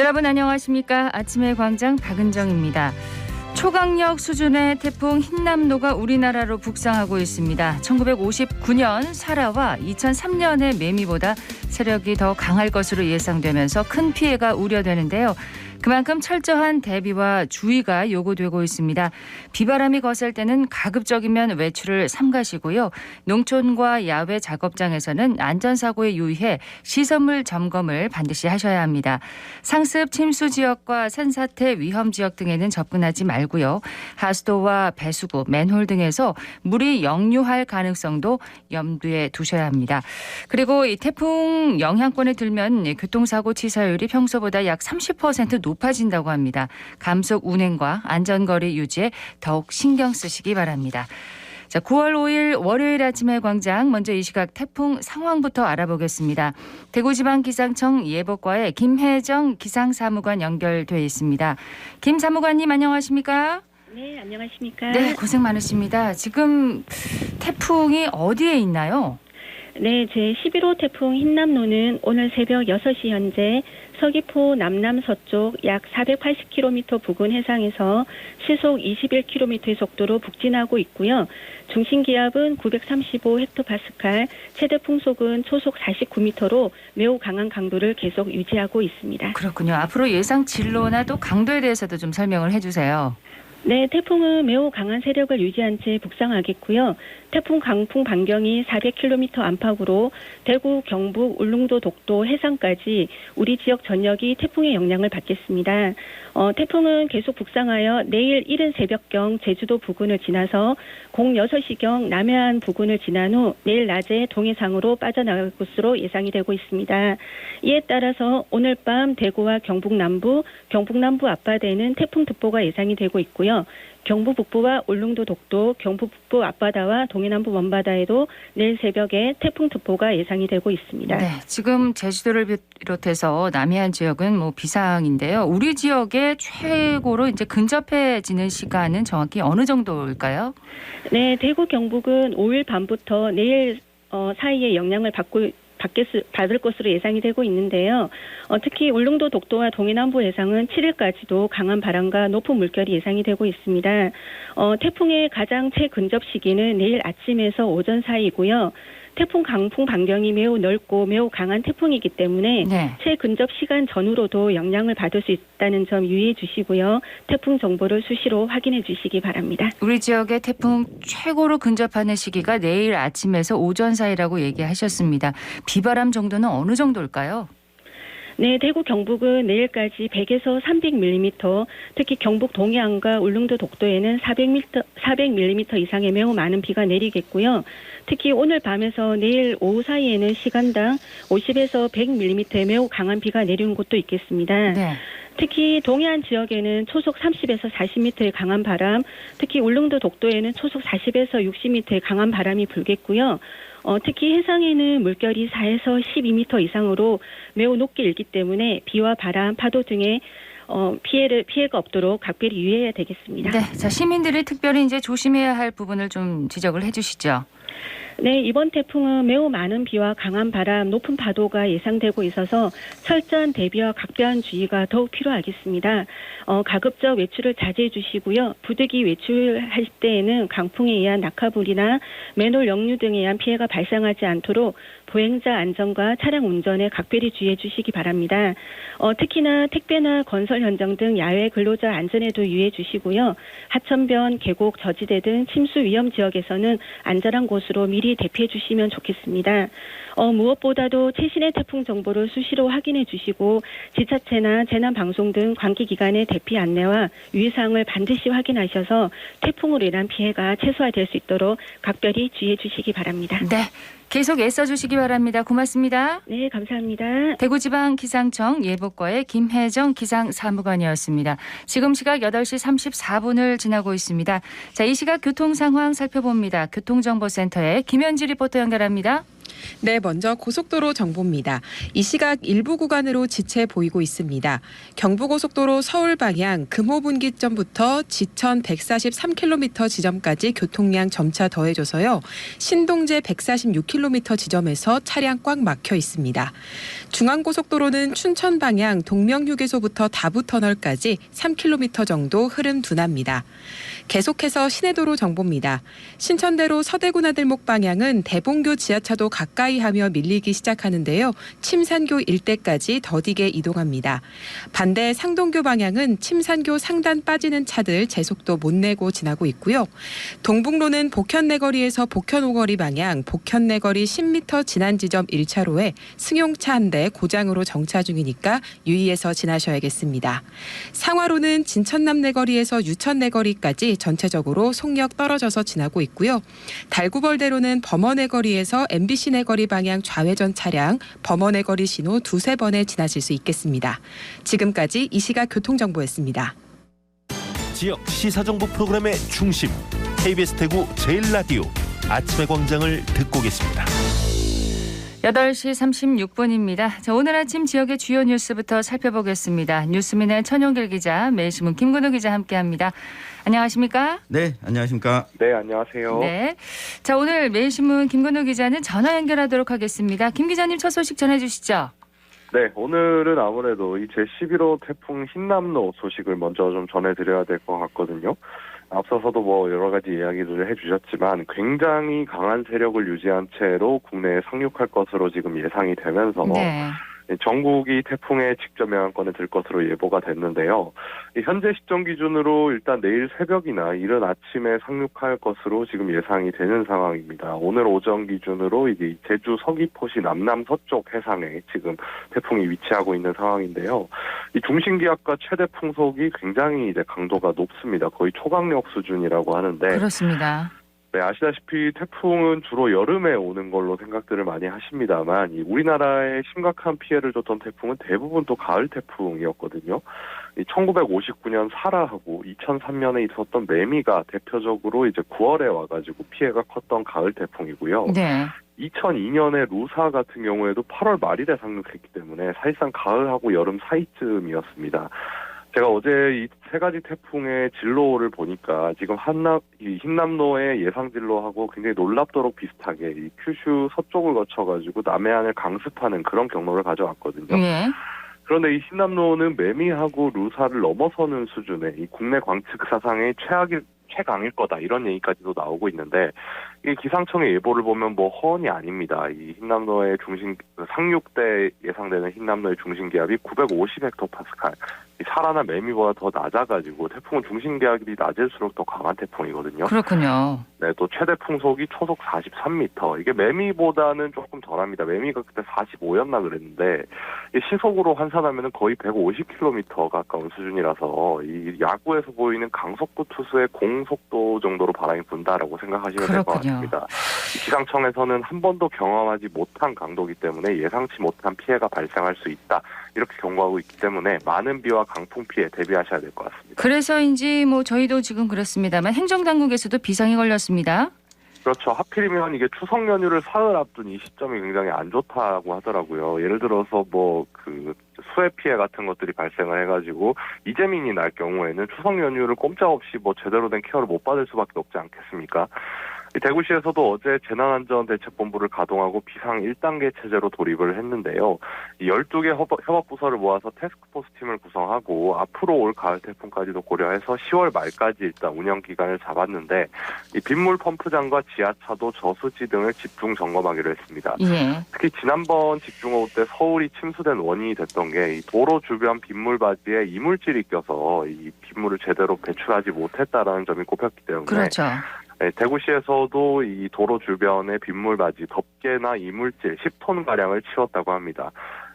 여러분 안녕하십니까? 아침의 광장 박은정입니다. 초강력 수준의 태풍 흰남노가 우리나라로 북상하고 있습니다. 1959년 사라와 2003년의 매미보다 세력이 더 강할 것으로 예상되면서 큰 피해가 우려되는데요. 그만큼 철저한 대비와 주의가 요구되고 있습니다. 비바람이 거셀 때는 가급적이면 외출을 삼가시고요. 농촌과 야외 작업장에서는 안전사고에 유의해 시설물 점검을 반드시 하셔야 합니다. 상습 침수 지역과 산사태 위험 지역 등에는 접근하지 말고요. 하수도와 배수구, 맨홀 등에서 물이 역류할 가능성도 염두에 두셔야 합니다. 그리고 이 태풍 영향권에 들면 교통사고 치사율이 평소보다 약 30% 높아진다고 합니다. 감속 운행과 안전거리 유지에 더욱 신경 쓰시기 바랍니다. 자, 9월 5일 월요일 아침의 광장, 먼저 이 시각 태풍 상황부터 알아보겠습니다. 대구지방기상청 예보과의 김혜정 기상사무관 연결돼 있습니다. 김 사무관님 안녕하십니까? 네, 안녕하십니까? 네, 고생 많으십니다. 지금 태풍이 어디에 있나요? 네, 제11호 태풍 흰남노는 오늘 새벽 6시 현재 서귀포 남남서쪽 약 480km 부근 해상에서 시속 21km의 속도로 북진하고 있고요. 중심 기압은 935헥토파스칼, 최대 풍속은 초속 49m로 매우 강한 강도를 계속 유지하고 있습니다. 그렇군요. 앞으로 예상 진로나 또 강도에 대해서도 좀 설명을 해주세요. 네, 태풍은 매우 강한 세력을 유지한 채 북상하겠고요. 태풍 강풍 반경이 400km 안팎으로 대구, 경북, 울릉도, 독도, 해상까지 우리 지역 전역이 태풍의 영향을 받겠습니다. 태풍은 계속 북상하여 내일 이른 새벽경 제주도 부근을 지나서 06시경 남해안 부근을 지난 후 내일 낮에 동해상으로 빠져나갈 것으로 예상이 되고 있습니다. 이에 따라서 오늘 밤 대구와 경북 남부 앞바다에는 태풍특보가 예상이 되고 있고요. 경북 북부와 울릉도 독도, 경북 북부 앞바다와 동해남부 먼바다에도 내일 새벽에 태풍특보가 예상이 되고 있습니다. 네, 지금 제주도를 비롯해서 남해안 지역은 비상인데요. 우리 지역에 최고로 이제 근접해지는 시간은 정확히 어느 정도일까요? 네, 대구 경북은 5일 밤부터 내일 사이에 영향을 받을 것으로 예상이 되고 있는데요. 특히 울릉도 독도와 동해남부 해상은 7일까지도 강한 바람과 높은 물결이 예상이 되고 있습니다. 태풍의 가장 최근접 시기는 내일 아침에서 오전 사이고요. 태풍 강풍 반경이 매우 넓고 매우 강한 태풍이기 때문에 네. 최근접 시간 전후로도 영향을 받을 수 있다는 점 유의해 주시고요. 태풍 정보를 수시로 확인해 주시기 바랍니다. 우리 지역에 태풍 최고로 근접하는 시기가 내일 아침에서 오전 사이라고 얘기하셨습니다. 비바람 정도는 어느 정도일까요? 네, 대구 경북은 내일까지 100에서 300mm, 특히 경북 동해안과 울릉도 독도에는 400mm 이상의 매우 많은 비가 내리겠고요. 특히 오늘 밤에서 내일 오후 사이에는 시간당 50에서 100mm의 매우 강한 비가 내리는 곳도 있겠습니다. 네. 특히 동해안 지역에는 초속 30에서 40m의 강한 바람, 특히 울릉도 독도에는 초속 40에서 60m의 강한 바람이 불겠고요. 특히 해상에는 물결이 4에서 12m 이상으로 매우 높게 일기 때문에 비와 바람, 파도 등의 피해가 없도록 각별히 유의해야 되겠습니다. 네, 자, 시민들이 특별히 이제 조심해야 할 부분을 좀 지적을 해주시죠. 네, 이번 태풍은 매우 많은 비와 강한 바람, 높은 파도가 예상되고 있어서 철저한 대비와 각별한 주의가 더욱 필요하겠습니다. 가급적 외출을 자제해 주시고요. 부득이 외출할 때에는 강풍에 의한 낙하불이나 맨홀 역류 등에 의한 피해가 발생하지 않도록 보행자 안전과 차량 운전에 각별히 주의해 주시기 바랍니다. 특히나 택배나 건설 현장 등 야외 근로자 안전에도 유의해 주시고요. 하천변, 계곡, 저지대 등 침수 위험 지역에서는 안전한 곳으로 미리 대피해 주시면 좋겠습니다. 무엇보다도 최신의 태풍 정보를 수시로 확인해 주시고 지자체나 재난방송 등 관계기관의 대피 안내와 유의사항을 반드시 확인하셔서 태풍으로 인한 피해가 최소화될 수 있도록 각별히 주의해 주시기 바랍니다. 네, 계속 애써주시기 바랍니다. 고맙습니다. 네, 감사합니다. 대구지방기상청 예보과의 김혜정 기상사무관이었습니다. 지금 시각 8시 34분을 지나고 있습니다. 자, 이 시각 교통 상황 살펴봅니다. 교통정보센터의 김현지 리포터 연결합니다. 네, 먼저 고속도로 정보입니다. 이 시각 일부 구간으로 지체 보이고 있습니다. 경부고속도로 서울 방향 금호분기점부터 지천 143km 지점까지 교통량 점차 더해져서요. 신동제 146km 지점에서 차량 꽉 막혀 있습니다. 중앙고속도로는 춘천 방향 동명휴게소부터 다부터널까지 3km 정도 흐름 둔합니다. 계속해서 시내도로 정보입니다. 신천대로 서대구 나들목 방향은 대봉교 지하차도 가까이 하며 밀리기 시작하는데요. 침산교 일대까지 더디게 이동합니다. 반대 상동교 방향은 침산교 상단 빠지는 차들 제속도 못 내고 지나고 있고요. 동북로는 복현내거리에서 복현오거리 방향 복현내거리 10m 지난 지점 1차로에 승용차 한 대 고장으로 정차 중이니까 유의해서 지나셔야겠습니다. 상화로는 진천남내거리에서 유천내거리까지 전체적으로 속력 떨어져서 지나고 있고요. 달구벌대로는 범어내거리에서 MBC내거리 방향 좌회전 차량 범어내거리 신호 두세 번에 지나실 수 있겠습니다. 지금까지 이 시각 교통정보였습니다. 지역 시사정보 프로그램의 중심 KBS 대구 제일라디오 아침의 광장을 듣고 계십니다. 8시 36분입니다. 자, 오늘 아침 지역의 주요 뉴스부터 살펴보겠습니다. 뉴스민의 천용길 기자, 매일신문 김근우 기자 함께합니다. 안녕하십니까? 네, 안녕하십니까? 네, 안녕하세요. 네. 자, 오늘 매일신문 김근우 기자는 전화 연결하도록 하겠습니다. 김 기자님 첫 소식 전해주시죠. 네, 오늘은 아무래도 이 제11호 태풍 흰남노 소식을 먼저 좀 전해드려야 될 것 같거든요. 앞서서도 뭐 여러 가지 이야기를 해주셨지만 굉장히 강한 세력을 유지한 채로 국내에 상륙할 것으로 지금 예상이 되면서 네. 전국이 태풍의 직접 영향권에 들 것으로 예보가 됐는데요. 현재 시점 기준으로 일단 내일 새벽이나 이른 아침에 상륙할 것으로 지금 예상이 되는 상황입니다. 오늘 오전 기준으로 이제 제주 서귀포시 남남 서쪽 해상에 지금 태풍이 위치하고 있는 상황인데요. 이 중심 기압과 최대 풍속이 굉장히 이제 강도가 높습니다. 거의 초강력 수준이라고 하는데. 그렇습니다. 네, 아시다시피 태풍은 주로 여름에 오는 걸로 생각들을 많이 하십니다만 우리나라에 심각한 피해를 줬던 태풍은 대부분 또 가을 태풍이었거든요. 1959년 사라하고 2003년에 있었던 매미가 대표적으로 이제 9월에 와가지고 피해가 컸던 가을 태풍이고요. 네. 2002년에 루사 같은 경우에도 8월 말일에 상륙했기 때문에 사실상 가을하고 여름 사이쯤이었습니다. 제가 어제 이 세 가지 태풍의 진로를 보니까 지금 이 흰남노의 예상 진로하고 굉장히 놀랍도록 비슷하게 이 큐슈 서쪽을 거쳐가지고 남해안을 강습하는 그런 경로를 가져왔거든요. 네. 그런데 이 흰남노는 매미하고 루사를 넘어서는 수준의 이 국내 관측 사상의 최강일 거다 이런 얘기까지도 나오고 있는데 이 기상청의 예보를 보면 뭐 허언이 아닙니다. 이 흰남노의 상륙 때 예상되는 흰남노의 중심 기압이 950헥토파스칼. 사라나 매미보다 더 낮아가지고 태풍은 중심 기압이 낮을수록 더 강한 태풍이거든요. 그렇군요. 네, 또 최대 풍속이 초속 43m. 이게 매미보다는 조금 덜합니다. 매미가 그때 45였나 그랬는데 시속으로 환산하면 거의 150km 가까운 수준이라서 이 야구에서 보이는 강속구 투수의 공속도 정도로 바람이 분다라고 생각하시면 될 것 같습니다. 기상청에서는 한 번도 경험하지 못한 강도이기 때문에 예상치 못한 피해가 발생할 수 있다. 이렇게 경고하고 있기 때문에 많은 비와 강풍 피해 대비하셔야 될 것 같습니다. 그래서인지 뭐 저희도 지금 그렇습니다만 행정당국에서도 비상이 걸렸습니다. 그렇죠. 하필이면 이게 추석 연휴를 사흘 앞둔 이 시점이 굉장히 안 좋다고 하더라고요. 예를 들어서 뭐 그 수해 피해 같은 것들이 발생을 해가지고 이재민이 날 경우에는 추석 연휴를 꼼짝없이 뭐 제대로 된 케어를 못 받을 수밖에 없지 않겠습니까? 대구시에서도 어제 재난안전대책본부를 가동하고 비상 1단계 체제로 돌입을 했는데요. 12개 협업부서를 모아서 태스크포스 팀을 구성하고 앞으로 올 가을 태풍까지도 고려해서 10월 말까지 일단 운영 기간을 잡았는데 이 빗물 펌프장과 지하차도 저수지 등을 집중 점검하기로 했습니다. 예. 특히 지난번 집중호우 때 서울이 침수된 원인이 됐던 게 이 도로 주변 빗물 바지에 이물질이 껴서 이 빗물을 제대로 배출하지 못했다라는 점이 꼽혔기 때문에 그렇죠. 네, 대구시에서도 이 도로 주변의 빗물바지, 덮개나 이물질 10톤가량을 치웠다고 합니다.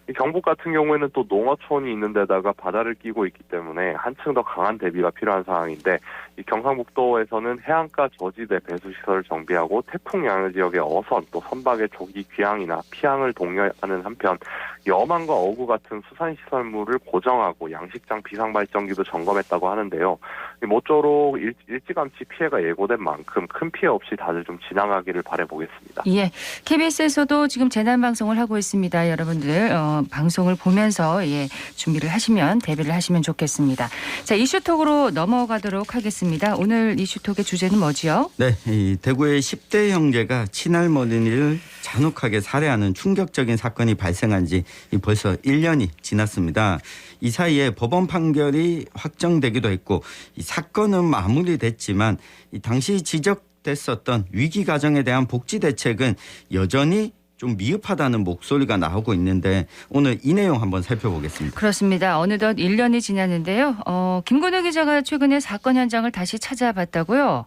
이 경북 같은 경우에는 또 농어촌이 있는 데다가 바다를 끼고 있기 때문에 한층 더 강한 대비가 필요한 상황인데 이 경상북도에서는 해안가 저지대 배수시설을 정비하고 태풍 양해 지역의 어선 또 선박의 조기 귀향이나 피항을 독려하는 한편 여망과 어구 같은 수산시설물을 고정하고 양식장 비상발전기도 점검했다고 하는데요. 모쪼록 일찌감치 피해가 예고된 만큼 큰 피해 없이 다들 좀 지나가기를 바라보겠습니다. 예, KBS에서도 지금 재난방송을 하고 있습니다. 여러분들 방송을 보면서 준비를 하시면 대비를 하시면 좋겠습니다. 자, 이슈톡으로 넘어가도록 하겠습니다. 오늘 이슈톡의 주제는 뭐지요? 네, 이 대구의 10대 형제가 친할머니를 잔혹하게 살해하는 충격적인 사건이 발생한 지 벌써 1년이 지났습니다. 이 사이에 법원 판결이 확정되기도 했고 이 사건은 마무리됐지만 이 당시 지적됐었던 위기 가정에 대한 복지 대책은 여전히 좀 미흡하다는 목소리가 나오고 있는데 오늘 이 내용 한번 살펴보겠습니다. 그렇습니다. 어느덧 1년이 지났는데요. 김건우 기자가 최근에 사건 현장을 다시 찾아봤다고요?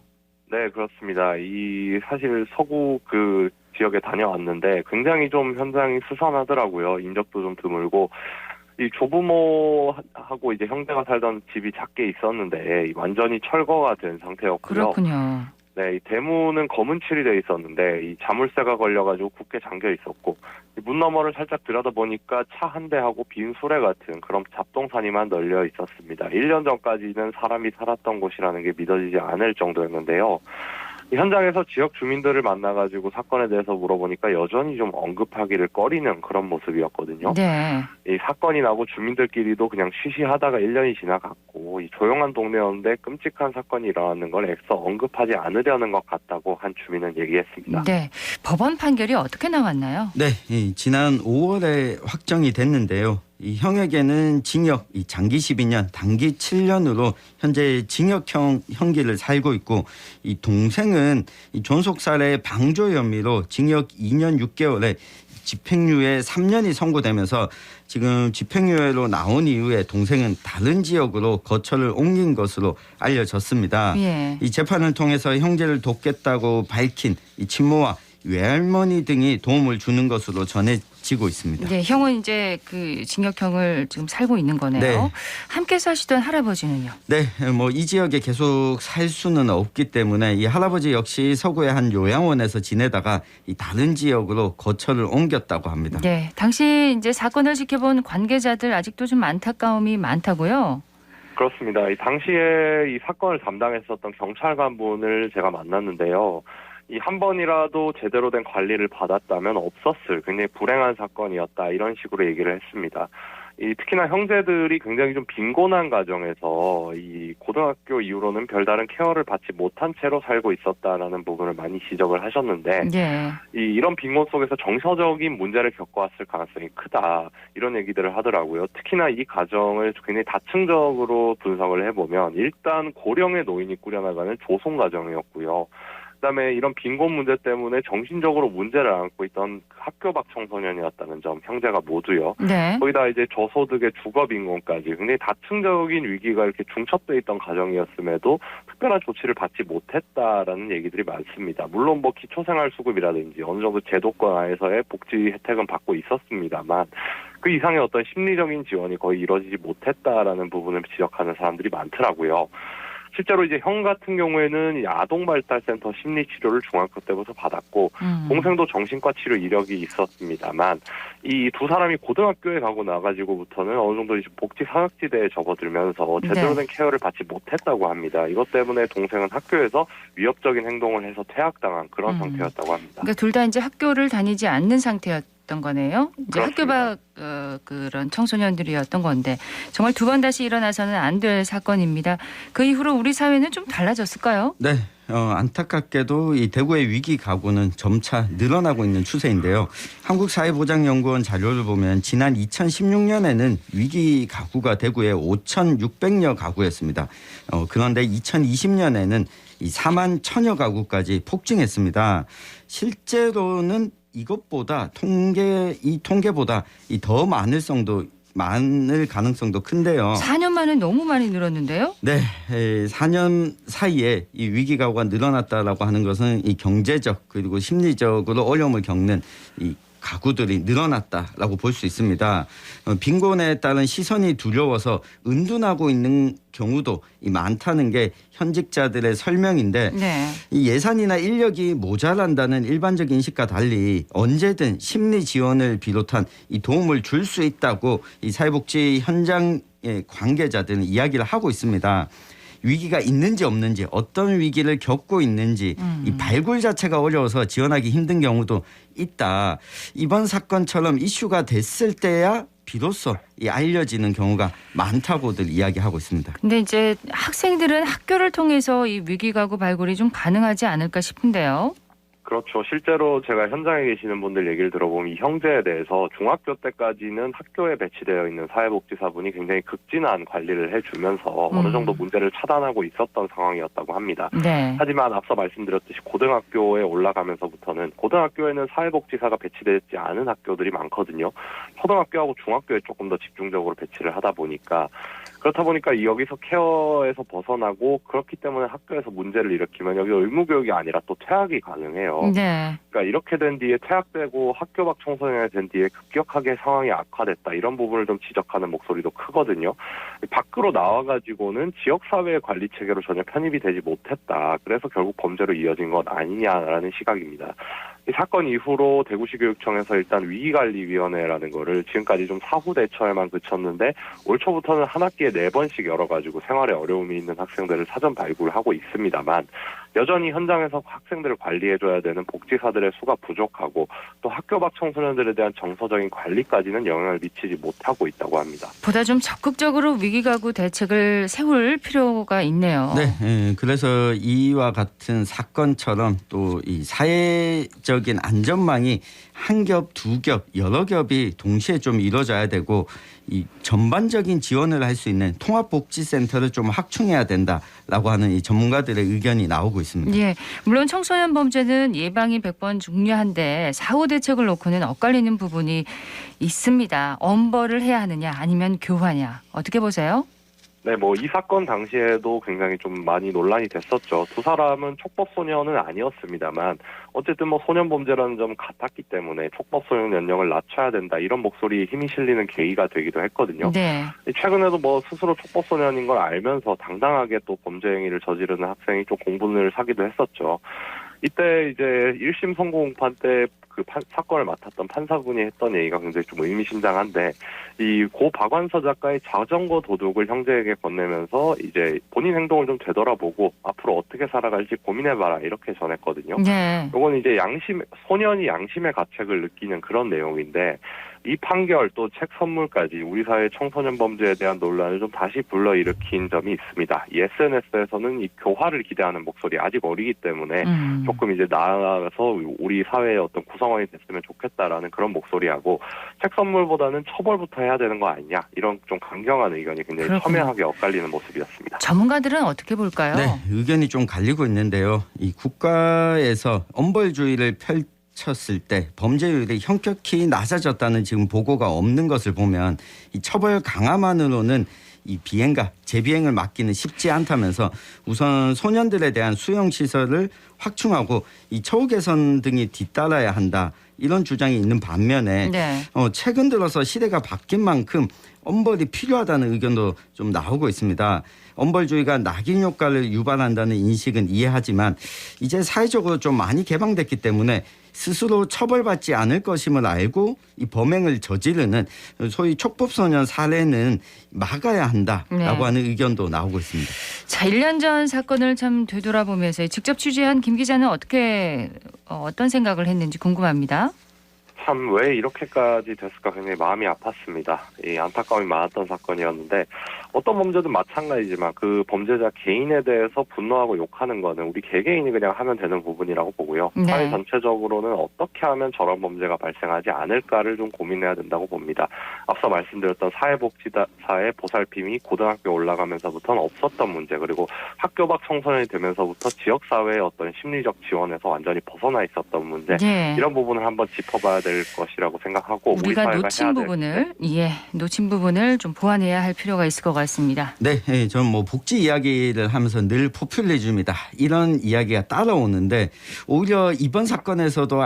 네, 그렇습니다. 이 사실 서구 그 지역에 다녀왔는데 굉장히 좀 현장이 수산하더라고요. 인적도 좀 드물고 이 조부모하고 이제 형제가 살던 집이 작게 있었는데 완전히 철거가 된 상태였고요. 그렇군요. 네, 이 대문은 검은 칠이 돼 있었는데 이 자물쇠가 걸려가지고 굳게 잠겨 있었고 문 너머를 살짝 들여다보니까 차 한 대하고 빈 수레 같은 그런 잡동사니만 널려 있었습니다. 1년 전까지는 사람이 살았던 곳이라는 게 믿어지지 않을 정도였는데요. 이 현장에서 지역 주민들을 만나가지고 사건에 대해서 물어보니까 여전히 좀 언급하기를 꺼리는 그런 모습이었거든요. 네. 이 사건이 나고 주민들끼리도 그냥 쉬쉬하다가 1년이 지나갔고 이 조용한 동네였는데 끔찍한 사건이 일어나는 걸 애써 언급하지 않으려는 것 같다고 한 주민은 얘기했습니다. 네. 법원 판결이 어떻게 나왔나요? 네, 지난 5월에 확정이 됐는데요. 이 형에게는 징역 장기 12년, 단기 7년으로 현재 징역형 형기를 살고 있고 이 동생은 이 존속살해 방조 혐의로 징역 2년 6개월에 집행유예 3년이 선고되면서 지금 집행유예로 나온 이후에 동생은 다른 지역으로 거처를 옮긴 것으로 알려졌습니다. 예. 이 재판을 통해서 형제를 돕겠다고 밝힌 이 친모와 외할머니 등이 도움을 주는 것으로 전해지고 있습니다. 네, 형은 이제 그 징역형을 지금 살고 있는 거네요. 네. 함께 사시던 할아버지는요? 네, 이 지역에 계속 살 수는 없기 때문에 이 할아버지 역시 서구의 한 요양원에서 지내다가 이 다른 지역으로 거처를 옮겼다고 합니다. 네, 당시 이제 사건을 지켜본 관계자들 아직도 좀 안타까움이 많다고요? 그렇습니다. 이 당시에 이 사건을 담당했었던 경찰관분을 제가 만났는데요. 이 한 번이라도 제대로 된 관리를 받았다면 없었을 굉장히 불행한 사건이었다 이런 식으로 얘기를 했습니다. 이 특히나 형제들이 굉장히 좀 빈곤한 가정에서 이 고등학교 이후로는 별다른 케어를 받지 못한 채로 살고 있었다라는 부분을 많이 지적을 하셨는데 네. 이런 빈곤 속에서 정서적인 문제를 겪어왔을 가능성이 크다 이런 얘기들을 하더라고요. 특히나 이 가정을 굉장히 다층적으로 분석을 해보면 일단 고령의 노인이 꾸려나가는 조송 가정이었고요. 그다음에 이런 빈곤 문제 때문에 정신적으로 문제를 안고 있던 학교 밖 청소년이었다는 점, 형제가 모두요. 네. 거기다 이제 저소득의 주거 빈곤까지 굉장히 다층적인 위기가 이렇게 중첩돼 있던 가정이었음에도 특별한 조치를 받지 못했다라는 얘기들이 많습니다. 물론 뭐 기초생활수급이라든지 어느 정도 제도권 하에서의 복지 혜택은 받고 있었습니다만 그 이상의 어떤 심리적인 지원이 거의 이루어지지 못했다라는 부분을 지적하는 사람들이 많더라고요. 실제로 이제 형 같은 경우에는 이 아동발달센터 심리치료를 중학교 때부터 받았고 동생도 정신과 치료 이력이 있었습니다만 이 두 사람이 고등학교에 가고 나가지고부터는 어느 정도 이제 복지 사각지대에 접어들면서 제대로 된 케어를 받지 못했다고 합니다. 이것 때문에 동생은 학교에서 위협적인 행동을 해서 퇴학당한 그런 상태였다고 합니다. 그러니까 둘 다 이제 학교를 다니지 않는 상태였던 거네요. 이제 학교 밖 그런 청소년들이었던 건데 정말 두 번 다시 일어나서는 안 될 사건입니다. 그 이후로 우리 사회는 좀 달라졌을까요? 네, 안타깝게도 이 대구의 위기 가구는 점차 늘어나고 있는 추세인데요. 한국사회보장연구원 자료를 보면 지난 2016년에는 위기 가구가 대구에 5,600여 가구였습니다. 그런데 2020년에는 이 4만 1,000여 가구까지 폭증했습니다. 실제로는 이것보다 통계보다 더 많을 가능성도 큰데요. 4년 만에 너무 많이 늘었는데요? 네, 4년 사이에 이 위기 가구가 늘어났다라고 하는 것은 이 경제적 그리고 심리적으로 어려움을 겪는 이 가구들이 늘어났다라고 볼 수 있습니다. 빈곤에 따른 시선이 두려워서 은둔하고 있는 경우도 많다는 게 현직자들의 설명인데 네. 이 예산이나 인력이 모자란다는 일반적 인식과 달리 언제든 심리 지원을 비롯한 이 도움을 줄 수 있다고 이 사회복지 현장의 관계자들은 이야기를 하고 있습니다. 위기가 있는지 없는지 어떤 위기를 겪고 있는지 이 발굴 자체가 어려워서 지원하기 힘든 경우도 있다. 이번 사건처럼 이슈가 됐을 때야 비로소 알려지는 경우가 많다고들 이야기하고 있습니다. 근데 이제 학생들은 학교를 통해서 이 위기가구 발굴이 좀 가능하지 않을까 싶은데요. 그렇죠. 실제로 제가 현장에 계시는 분들 얘기를 들어보면 이 형제에 대해서 중학교 때까지는 학교에 배치되어 있는 사회복지사분이 굉장히 극진한 관리를 해주면서 어느 정도 문제를 차단하고 있었던 상황이었다고 합니다. 네. 하지만 앞서 말씀드렸듯이 고등학교에 올라가면서부터는 고등학교에는 사회복지사가 배치되지 않은 학교들이 많거든요. 초등학교하고 중학교에 조금 더 집중적으로 배치를 하다 보니까 그렇다 보니까 여기서 케어에서 벗어나고 그렇기 때문에 학교에서 문제를 일으키면 여기 의무교육이 아니라 또 퇴학이 가능해요. 네. 그러니까 이렇게 된 뒤에 퇴학되고 학교 밖 청소년이 된 뒤에 급격하게 상황이 악화됐다. 이런 부분을 좀 지적하는 목소리도 크거든요. 밖으로 나와가지고는 지역사회의 관리 체계로 전혀 편입이 되지 못했다. 그래서 결국 범죄로 이어진 것 아니냐라는 시각입니다. 이 사건 이후로 대구시 교육청에서 일단 위기관리위원회라는 거를 지금까지 좀 사후 대처에만 그쳤는데 올 초부터는 한 학기에 4번씩 열어가지고 생활에 어려움이 있는 학생들을 사전 발굴하고 있습니다만 여전히 현장에서 학생들을 관리해줘야 되는 복지사들의 수가 부족하고 또 학교 밖 청소년들에 대한 정서적인 관리까지는 영향을 미치지 못하고 있다고 합니다. 보다 좀 적극적으로 위기가구 대책을 세울 필요가 있네요. 네, 그래서 이와 같은 사건처럼 또 이 사회적인 안전망이 한 겹, 두 겹, 여러 겹이 동시에 좀 이루어져야 되고 이 전반적인 지원을 할 수 있는 통합복지센터를 좀 확충해야 된다라고 하는 이 전문가들의 의견이 나오고 있습니다. 예, 물론 청소년 범죄는 예방이 100번 중요한데 사후 대책을 놓고는 엇갈리는 부분이 있습니다. 엄벌을 해야 하느냐 아니면 교화냐 어떻게 보세요? 네, 이 사건 당시에도 굉장히 좀 많이 논란이 됐었죠. 두 사람은 촉법소년은 아니었습니다만 어쨌든 소년 범죄라는 점 같았기 때문에 촉법소년 연령을 낮춰야 된다 이런 목소리에 힘이 실리는 계기가 되기도 했거든요. 네. 최근에도 스스로 촉법소년인 걸 알면서 당당하게 또 범죄 행위를 저지르는 학생이 좀 공분을 사기도 했었죠. 이때 이제 1심 선고공판 때 그 사건을 맡았던 판사분이 했던 얘기가 굉장히 좀 의미심장한데 이 고 박완서 작가의 자전거 도둑을 형제에게 건네면서 이제 본인 행동을 좀 되돌아보고 앞으로 어떻게 살아갈지 고민해봐라 이렇게 전했거든요. 네. 이건 이제 소년이 양심의 가책을 느끼는 그런 내용인데 이 판결 또 책 선물까지 우리 사회 청소년 범죄에 대한 논란을 좀 다시 불러일으킨 점이 있습니다. 이 SNS에서는 이 교화를 기대하는 목소리 아직 어리기 때문에 조금 이제 나아가서 우리 사회의 어떤 구성원이 됐으면 좋겠다라는 그런 목소리하고 책 선물보다는 처벌부터 해야 되는 거 아니냐 이런 좀 강경한 의견이 굉장히 그렇군요. 첨예하게 엇갈리는 모습이었습니다. 전문가들은 어떻게 볼까요? 네, 의견이 좀 갈리고 있는데요. 이 국가에서 엄벌주의를 쳤을 때 범죄율이 현격히 낮아졌다는 지금 보고가 없는 것을 보면 이 처벌 강화만으로는 이 비행과 재비행을 막기는 쉽지 않다면서 우선 소년들에 대한 수용 시설을 확충하고 이 처우 개선 등이 뒤따라야 한다. 이런 주장이 있는 반면에 네. 최근 들어서 시대가 바뀐 만큼 엄벌이 필요하다는 의견도 좀 나오고 있습니다. 엄벌주의가 낙인 효과를 유발한다는 인식은 이해하지만 이제 사회적으로 좀 많이 개방됐기 때문에 스스로 처벌받지 않을 것임을 알고 이 범행을 저지르는 소위 촉법소년 사례는 막아야 한다라고 네. 하는 의견도 나오고 있습니다. 자, 1년 전 사건을 참 되돌아보면서 직접 취재한 김 기자는 어떤 생각을 했는지 궁금합니다. 참 왜 이렇게까지 됐을까 굉장히 마음이 아팠습니다. 이 안타까움이 많았던 사건이었는데 어떤 범죄든 마찬가지지만 그 범죄자 개인에 대해서 분노하고 욕하는 거는 우리 개개인이 그냥 하면 되는 부분이라고 보고요. 네. 사회 전체적으로는 어떻게 하면 저런 범죄가 발생하지 않을까를 좀 고민해야 된다고 봅니다. 앞서 말씀드렸던 사회복지사의 보살핌이 고등학교 올라가면서부터는 없었던 문제 그리고 학교 밖 청소년이 되면서부터 지역사회의 어떤 심리적 지원에서 완전히 벗어나 있었던 문제 네. 이런 부분을 한번 짚어봐야 될 것이라고 생각하고 우리 우리가 사회가 놓친 해야 될 부분을 놓친 부분을 좀 보완해야 할 필요가 있을 것 같습니다. 네, 저는 복지 이야기를 하면서 늘 포퓰리즘이다 이런 이야기가 따라오는데 오히려 이번 사건에서도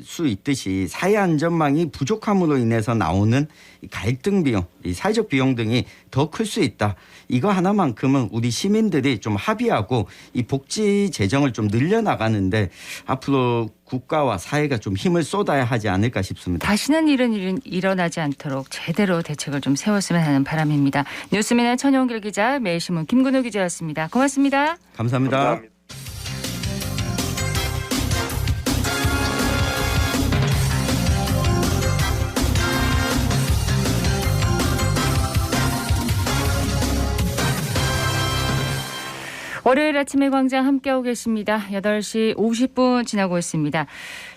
수 있듯이 사회 안전망이 부족함으로 인해서 나오는 이 갈등 비용, 이 사회적 비용 등이 더 클 수 있다. 이거 하나만큼은 우리 시민들이 좀 합의하고 이 복지 재정을 좀 늘려나가는데 앞으로 국가와 사회가 좀 힘을 쏟아야 하지 않을까 싶습니다. 다시는 이런 일은 일어나지 않도록 제대로 대책을 좀 세웠으면 하는 바람입니다. 뉴스민의 천용길 기자, 매일신문 김근호 기자였습니다. 고맙습니다. 감사합니다. 감사합니다. 월요일 아침의 광장 함께하고 계십니다. 8시 50분 지나고 있습니다.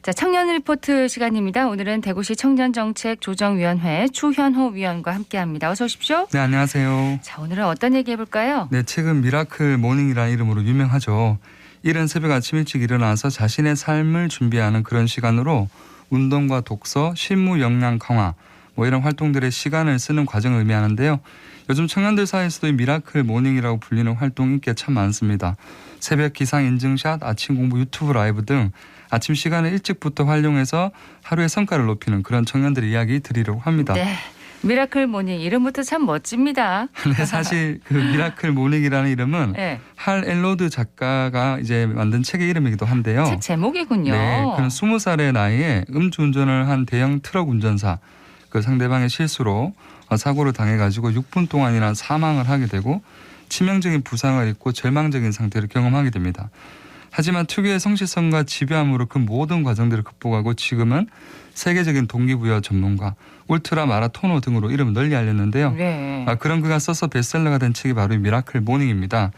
자, 청년 리포트 시간입니다. 오늘은 대구시 청년정책조정위원회 추현호 위원과 함께합니다. 어서 오십시오. 네, 안녕하세요. 자, 오늘은 어떤 얘기 해볼까요? 네, 최근 미라클 모닝이라는 이름으로 유명하죠. 이른 새벽 아침 일찍 일어나서 자신의 삶을 준비하는 그런 시간으로 운동과 독서, 실무 역량 강화 이런 활동들의 시간을 쓰는 과정을 의미하는데요. 요즘 청년들 사이에서도 이 미라클 모닝이라고 불리는 활동 인기가 참 많습니다. 새벽 기상 인증샷, 아침 공부 유튜브 라이브 등 아침 시간을 일찍부터 활용해서 하루의 성과를 높이는 그런 청년들의 이야기 드리려고 합니다. 네, 미라클 모닝 이름부터 참 멋집니다. 네, 사실 그 미라클 모닝이라는 이름은 네. 할 엘로드 작가가 이제 만든 책의 이름이기도 한데요. 책 제목이군요. 네, 그는 20살의 나이에 음주운전을 한 대형 트럭 운전사 그 상대방의 실수로 사고를 당해가지고 6분 동안이나 사망을 하게 되고 치명적인 부상을 입고 절망적인 상태를 경험하게 됩니다. 하지만 특유의 성실성과 집요함으로 그 모든 과정들을 극복하고 지금은 세계적인 동기부여 전문가, 울트라 마라토너 등으로 이름을 널리 알렸는데요. 네. 그런 그가 써서 베스트셀러가 된 책이 바로 이 미라클 모닝입니다.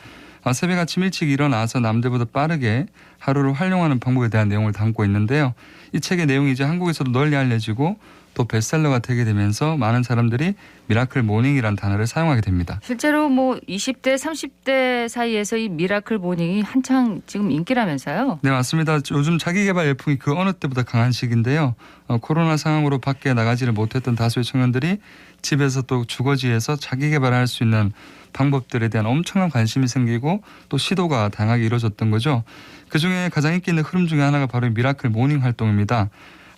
새벽 아침 일찍 일어나서 남들보다 빠르게 하루를 활용하는 방법에 대한 내용을 담고 있는데요. 이 책의 내용이 이제 한국에서도 널리 알려지고 또 베스트셀러가 되게 되면서 많은 사람들이 미라클 모닝이라는 단어를 사용하게 됩니다. 실제로 20대, 30대 사이에서 이 미라클 모닝이 한창 지금 인기라면서요? 네, 맞습니다. 요즘 자기개발 열풍이 그 어느 때보다 강한 시기인데요. 코로나 상황으로 밖에 나가지를 못했던 다수의 청년들이 집에서 또 주거지에서 자기개발할 수 있는 방법들에 대한 엄청난 관심이 생기고 또 시도가 다양하게 이루어졌던 거죠. 그중에 가장 인기 있는 흐름 중에 하나가 바로 미라클 모닝 활동입니다.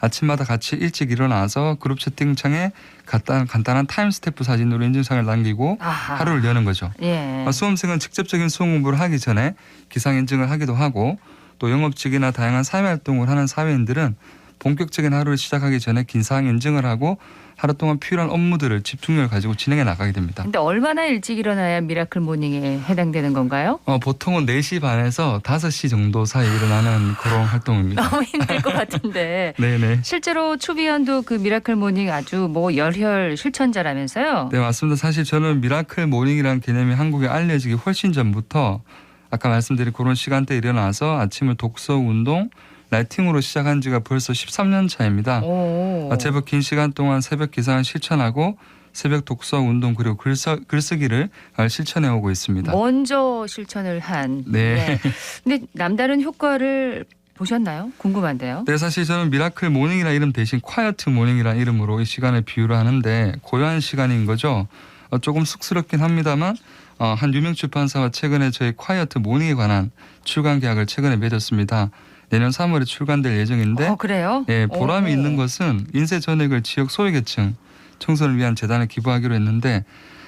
아침마다 같이 일찍 일어나서 그룹 채팅창에 간단한 타임스태프 사진으로 인증상을 남기고 아하. 하루를 여는 거죠. 예. 수험생은 직접적인 수험 공부를 하기 전에 기상 인증을 하기도 하고 또 영업직이나 다양한 사회활동을 하는 사회인들은 본격적인 하루를 시작하기 전에 기상 인증을 하고 하루 동안 필요한 업무들을 집중력을 가지고 진행해 나가게 됩니다. 근데 얼마나 일찍 일어나야 미라클 모닝에 해당되는 건가요? 보통은 4시 반에서 5시 정도 사이에 일어나는 그런 활동입니다. 너무 힘들 것 같은데. 네네. 실제로 추비현도 그 미라클 모닝 아주 열혈 실천자라면서요? 네, 맞습니다. 사실 저는 미라클 모닝이라는 개념이 한국에 알려지기 훨씬 전부터 아까 말씀드린 그런 시간대에 일어나서 아침을 독서, 운동, 라이팅으로 시작한 지가 벌써 13년 차입니다. 제법 긴 시간 동안 새벽 기상을 실천하고 새벽 독서, 운동 그리고 글쓰기를 실천해 오고 있습니다. 먼저 실천을 한. 네. 근데 남다른 효과를 보셨나요? 궁금한데요. 네, 사실 저는 미라클 모닝이라는 이름 대신 콰이어트 모닝이라는 이름으로 이 시간을 비유를 하는데 고요한 시간인 거죠. 조금 쑥스럽긴 합니다만 한 유명 출판사와 최근에 저희 콰이어트 모닝에 관한 출간 계약을 최근에 맺었습니다. 내년 3월에 출간될 예정인데 그래요? 예, 보람이 있는 것은 인쇄 전액을 지역 소외계층 청소년을 위한 재단에 기부하기로 했는데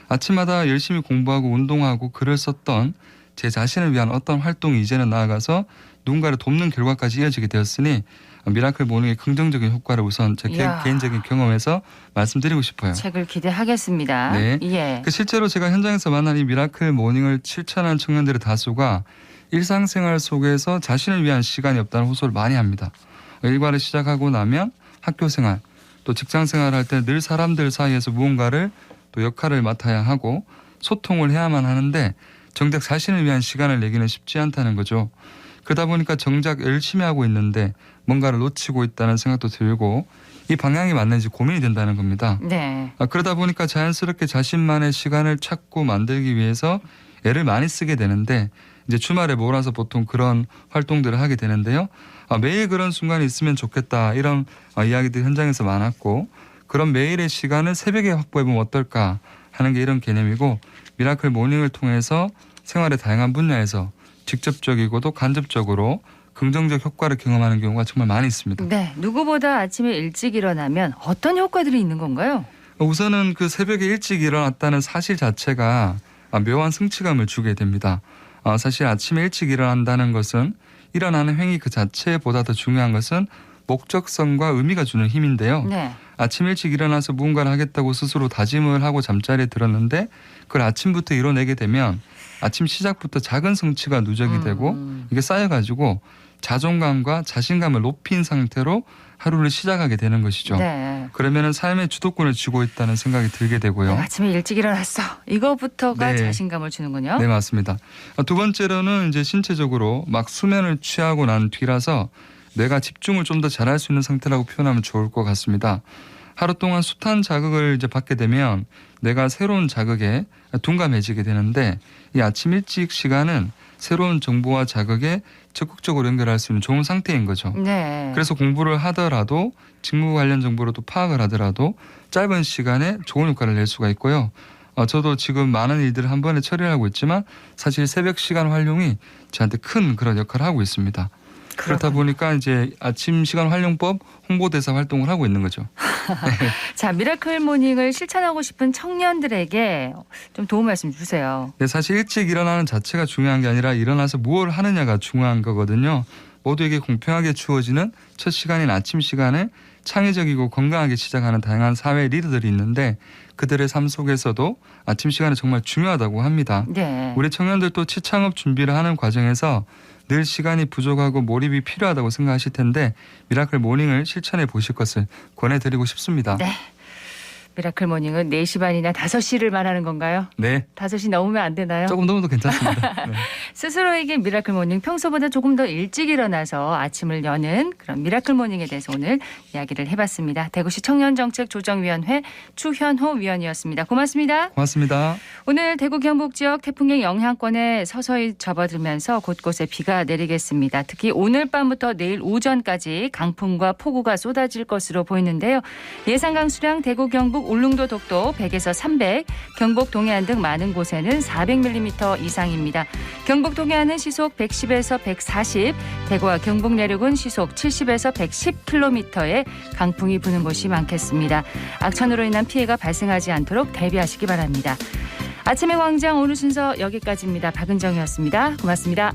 아침마다 열심히 공부하고 운동하고 글을 썼던 제 자신을 위한 어떤 활동이 이제는 나아가서 누군가를 돕는 결과까지 이어지게 되었으니 미라클 모닝의 긍정적인 효과를 우선 제 개인적인 경험에서 말씀드리고 싶어요. 책을 기대하겠습니다. 네. 예. 실제로 제가 현장에서 만난 이 미라클 모닝을 실천한 청년들의 다수가 일상생활 속에서 자신을 위한 시간이 없다는 호소를 많이 합니다. 일과를 시작하고 나면 학교생활 또 직장생활을 할 때 늘 사람들 사이에서 무언가를 또 역할을 맡아야 하고 소통을 해야만 하는데 정작 자신을 위한 시간을 내기는 쉽지 않다는 거죠. 그러다 보니까 정작 열심히 하고 있는데 뭔가를 놓치고 있다는 생각도 들고 이 방향이 맞는지 고민이 된다는 겁니다. 네. 그러다 보니까 자연스럽게 자신만의 시간을 찾고 만들기 위해서 애를 많이 쓰게 되는데 이제 주말에 몰아서 보통 그런 활동들을 하게 되는데요. 매일 그런 순간이 있으면 좋겠다 이런 이야기들이 현장에서 많았고 그런 매일의 시간을 새벽에 확보해보면 어떨까 하는 게 이런 개념이고 미라클 모닝을 통해서 생활의 다양한 분야에서 직접적이고도 간접적으로 긍정적 효과를 경험하는 경우가 정말 많이 있습니다. 네, 누구보다 아침에 일찍 일어나면 어떤 효과들이 있는 건가요? 우선은 그 새벽에 일찍 일어났다는 사실 자체가 묘한 성취감을 주게 됩니다. 사실 아침에 일찍 일어난다는 것은 일어나는 행위 그 자체보다 더 중요한 것은 목적성과 의미가 주는 힘인데요. 네. 아침 일찍 일어나서 무언가를 하겠다고 스스로 다짐을 하고 잠자리에 들었는데 그걸 아침부터 이뤄내게 되면 아침 시작부터 작은 성취가 누적이 되고 이게 쌓여가지고 자존감과 자신감을 높인 상태로 하루를 시작하게 되는 것이죠. 네. 그러면은 삶의 주도권을 쥐고 있다는 생각이 들게 되고요. 네, 아침에 일찍 일어났어. 이거부터가 네. 자신감을 주는군요. 네, 맞습니다. 두 번째로는 이제 신체적으로 막 수면을 취하고 난 뒤라서 뇌가 집중을 좀 더 잘할 수 있는 상태라고 표현하면 좋을 것 같습니다. 하루 동안 숱한 자극을 이제 받게 되면 뇌가 새로운 자극에 둔감해지게 되는데 이 아침 일찍 시간은 새로운 정보와 자극에 적극적으로 연결할 수 있는 좋은 상태인 거죠. 네. 그래서 공부를 하더라도 직무 관련 정보를 또 파악을 하더라도 짧은 시간에 좋은 효과를 낼 수가 있고요. 저도 지금 많은 일들을 한 번에 처리를 하고 있지만 사실 새벽 시간 활용이 저한테 큰 그런 역할을 하고 있습니다. 그렇다 보니까 이제 아침 시간 활용법 홍보대사 활동을 하고 있는 거죠. 자, 미라클 모닝을 실천하고 싶은 청년들에게 좀 도움 말씀 주세요. 네, 사실 일찍 일어나는 자체가 중요한 게 아니라 일어나서 무엇을 하느냐가 중요한 거거든요. 모두에게 공평하게 주어지는 첫 시간인 아침 시간에 창의적이고 건강하게 시작하는 다양한 사회 리더들이 있는데 그들의 삶 속에서도 아침 시간이 정말 중요하다고 합니다. 네. 우리 청년들도 취창업 준비를 하는 과정에서 늘 시간이 부족하고 몰입이 필요하다고 생각하실 텐데 미라클 모닝을 실천해 보실 것을 권해드리고 싶습니다. 네. 미라클 모닝은 4시 반이나 5시를 말하는 건가요? 네. 5시 넘으면 안 되나요? 조금 넘어도 괜찮습니다. 네. 스스로에게 미라클 모닝 평소보다 조금 더 일찍 일어나서 아침을 여는 그런 미라클 모닝에 대해서 오늘 이야기를 해봤습니다. 대구시 청년정책조정위원회 추현호 위원이었습니다. 고맙습니다. 고맙습니다. 오늘 대구 경북 지역 태풍의 영향권에 서서히 접어들면서 곳곳에 비가 내리겠습니다. 특히 오늘 밤부터 내일 오전까지 강풍과 폭우가 쏟아질 것으로 보이는데요. 예상 강수량 대구 경북 울릉도 독도 100에서 300, 경북 동해안 등 많은 곳에는 400mm 이상입니다. 경북 동해안은 시속 110에서 140, 대구와 경북 내륙은 시속 70에서 110km의 강풍이 부는 곳이 많겠습니다. 악천후로 인한 피해가 발생하지 않도록 대비하시기 바랍니다. 아침의 광장 오늘 순서 여기까지입니다. 박은정이었습니다. 고맙습니다.